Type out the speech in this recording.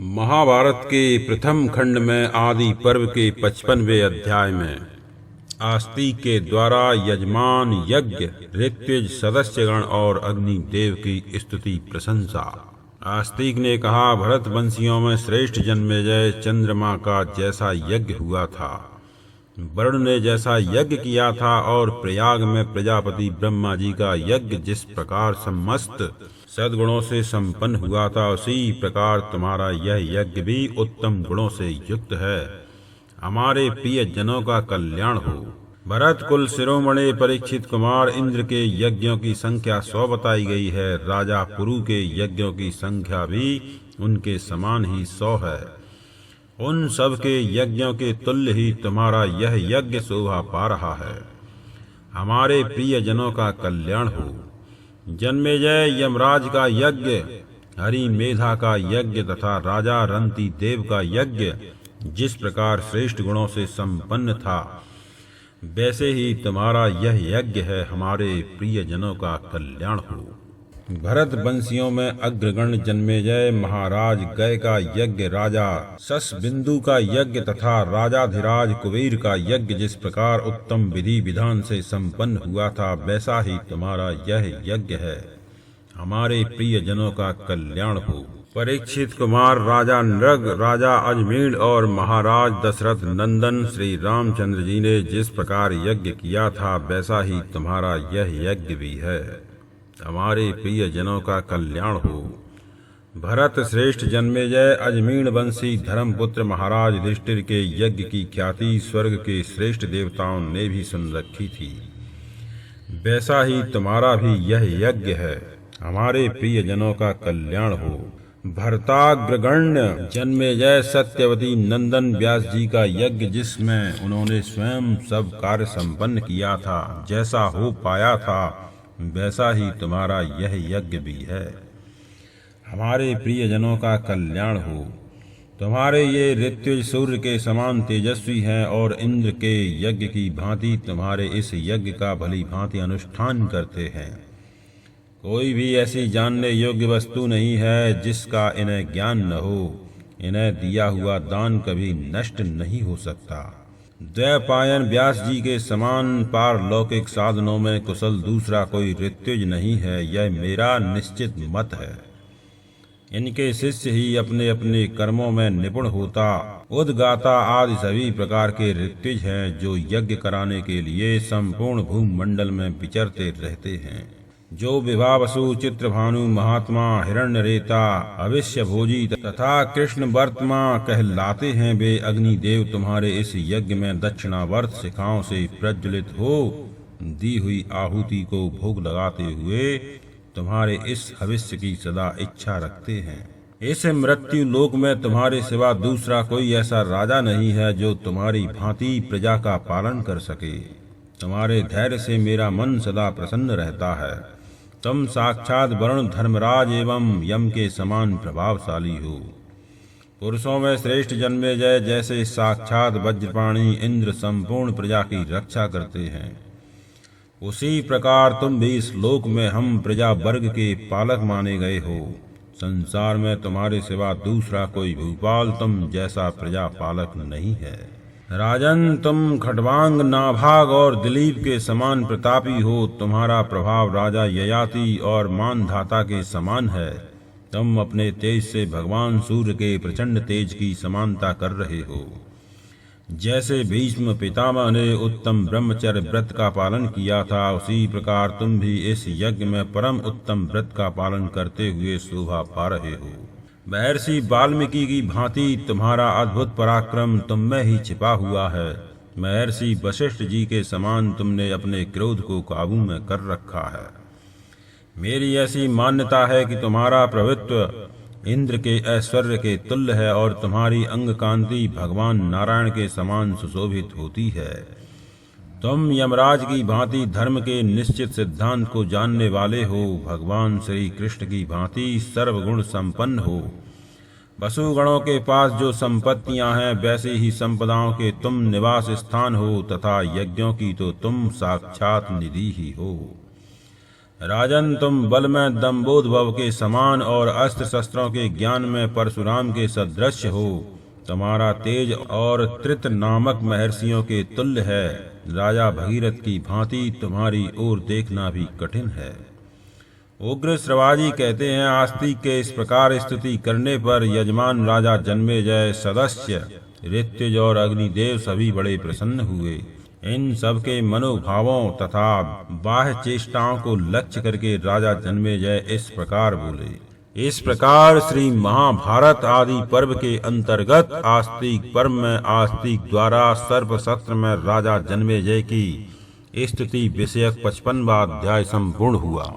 महाभारत के प्रथम खंड में आदि पर्व के 55वें अध्याय में आस्तिक के द्वारा यजमान यज्ञ, ऋत्विज सदस्यगण और अग्निदेव की स्तुति प्रशंसा। आस्तिक ने कहा, भरत वंशियों में श्रेष्ठ जन्मेजय चंद्रमा का जैसा यज्ञ हुआ था, वरुण ने जैसा यज्ञ किया था और प्रयाग में प्रजापति ब्रह्मा जी का यज्ञ जिस प्रकार समस्त सद्गुणों से संपन्न हुआ था, उसी प्रकार तुम्हारा यह यज्ञ भी उत्तम गुणों से युक्त है। हमारे प्रिय जनों का कल्याण हो। भरत कुल शिरोमणि परीक्षित कुमार इंद्र के यज्ञों की संख्या 100 बताई गई है। राजा पुरु के यज्ञों की संख्या भी उनके समान ही 100 है। उन सब के यज्ञों के तुल्य ही तुम्हारा यह यज्ञ शोभा पा रहा है। हमारे प्रिय जनों का कल्याण हो। जन्मेजय यमराज का यज्ञ, हरि मेधा का यज्ञ तथा राजा रंती देव का यज्ञ जिस प्रकार श्रेष्ठ गुणों से संपन्न था, वैसे ही तुम्हारा यह यज्ञ है। हमारे प्रिय जनों का कल्याण हो। भरत वंशियों में अग्रगण जन्मेजय महाराज गय का यज्ञ, राजा ससबिंदु का यज्ञ तथा राजाधिराज कुबेर का यज्ञ जिस प्रकार उत्तम विधि विधान से संपन्न हुआ था, वैसा ही तुम्हारा यह यज्ञ है। हमारे प्रिय जनों का कल्याण हो। परीक्षित कुमार राजा नृग, राजा अजमेर और महाराज दशरथ नंदन श्री रामचंद्र जी ने जिस प्रकार यज्ञ किया था, वैसा ही तुम्हारा यह यज्ञ भी है। हमारे प्रिय जनों का कल्याण हो। भरत श्रेष्ठ जन्मेजय अजमेर वंशी धर्मपुत्र महाराज युधिष्ठिर के यज्ञ की ख्याति स्वर्ग के श्रेष्ठ देवताओं ने भी सुन रखी थी, वैसा ही तुम्हारा भी यह यज्ञ है। हमारे प्रिय जनों का कल्याण हो। भरताग्रगण्य जन्मेजय सत्यवती नंदन व्यास जी का यज्ञ जिसमें उन्होंने स्वयं सब कार्य संपन्न किया था, जैसा हो पाया था, वैसा ही तुम्हारा यह यज्ञ भी है। हमारे प्रिय जनों का कल्याण हो। तुम्हारे ये ऋत्विज सूर्य के समान तेजस्वी हैं और इंद्र के यज्ञ की भांति तुम्हारे इस यज्ञ का भली भांति अनुष्ठान करते हैं। कोई भी ऐसी जानने योग्य वस्तु नहीं है जिसका इन्हें ज्ञान न हो। इन्हें दिया हुआ दान कभी नष्ट नहीं हो सकता। द्वैपायन व्यास जी के समान पारलौकिक साधनों में कुशल दूसरा कोई ऋत्विज नहीं है, यह मेरा निश्चित मत है। इनके शिष्य ही अपने अपने कर्मों में निपुण होता उद्गाता आदि सभी प्रकार के ऋत्विज हैं, जो यज्ञ कराने के लिए संपूर्ण भूमंडल में विचरते रहते हैं। जो विभावसु, चित्रभानु, महात्मा, हिरण्यरेता, अविश्य भोजी तथा कृष्ण वर्तमा कहलाते हैं, वे अग्निदेव तुम्हारे इस यज्ञ में दक्षिणावर्त शिखाओं से प्रज्वलित हो दी हुई आहुति को भोग लगाते हुए तुम्हारे इस भविष्य की सदा इच्छा रखते हैं। इस मृत्यु लोक में तुम्हारे सिवा दूसरा कोई ऐसा राजा नहीं है जो तुम्हारी भांति प्रजा का पालन कर सके। तुम्हारे धैर्य से मेरा मन सदा प्रसन्न रहता है। तुम साक्षात वरुण, धर्मराज एवं यम के समान प्रभावशाली हो। पुरुषों में श्रेष्ठ जन्मेजय जैसे साक्षात वज्रपाणी इंद्र संपूर्ण प्रजा की रक्षा करते हैं, उसी प्रकार तुम भी इस लोक में हम प्रजा वर्ग के पालक माने गए हो। संसार में तुम्हारे सिवा दूसरा कोई भूपाल तुम जैसा प्रजा पालक नहीं है। राजन, तुम खड्वांग, नाभाग और दिलीप के समान प्रतापी हो। तुम्हारा प्रभाव राजा ययाति और मानधाता के समान है। तुम अपने तेज से भगवान सूर्य के प्रचंड तेज की समानता कर रहे हो। जैसे भीष्म पितामह ने उत्तम ब्रह्मचर्य व्रत का पालन किया था, उसी प्रकार तुम भी इस यज्ञ में परम उत्तम व्रत का पालन करते हुए शोभा पा रहे हो। महर्षि वाल्मीकि की भांति तुम्हारा अद्भुत पराक्रम तुम में ही छिपा हुआ है। महर्षि वशिष्ठ जी के समान तुमने अपने क्रोध को काबू में कर रखा है। मेरी ऐसी मान्यता है कि तुम्हारा प्रभुत्व इंद्र के ऐश्वर्य के तुल्य है और तुम्हारी अंग कांति भगवान नारायण के समान सुशोभित होती है। तुम यमराज की भांति धर्म के निश्चित सिद्धांत को जानने वाले हो। भगवान श्री कृष्ण की भांति सर्वगुण संपन्न हो। वसुगणों के पास जो संपत्तियां हैं, वैसे ही संपदाओं के तुम निवास स्थान हो तथा यज्ञों की तो तुम साक्षात निधि ही हो। राजन, तुम बल में दम्भोद्भव के समान और अस्त्र शस्त्रों के ज्ञान में परशुराम के सदृश हो। तुम्हारा तेज और त्रित नामक महर्षियों के तुल्य है। राजा भगीरथ की भांति तुम्हारी ओर देखना भी कठिन है। उग्र श्रवाजी कहते हैं, आस्तिक के इस प्रकार स्तुति करने पर यजमान राजा जन्मेजय, सदस्य ऋत्विज और अग्निदेव सभी बड़े प्रसन्न हुए। इन सब के मनोभावों तथा बाह्य चेष्टाओं को लक्ष्य करके राजा जन्मेजय इस प्रकार बोले। इस प्रकार श्री महाभारत आदि पर्व के अंतर्गत आस्तिक पर्व में आस्तिक द्वारा सर्प सत्र में राजा जन्मेजय की स्तुति विषयक 55वां अध्याय संपूर्ण हुआ।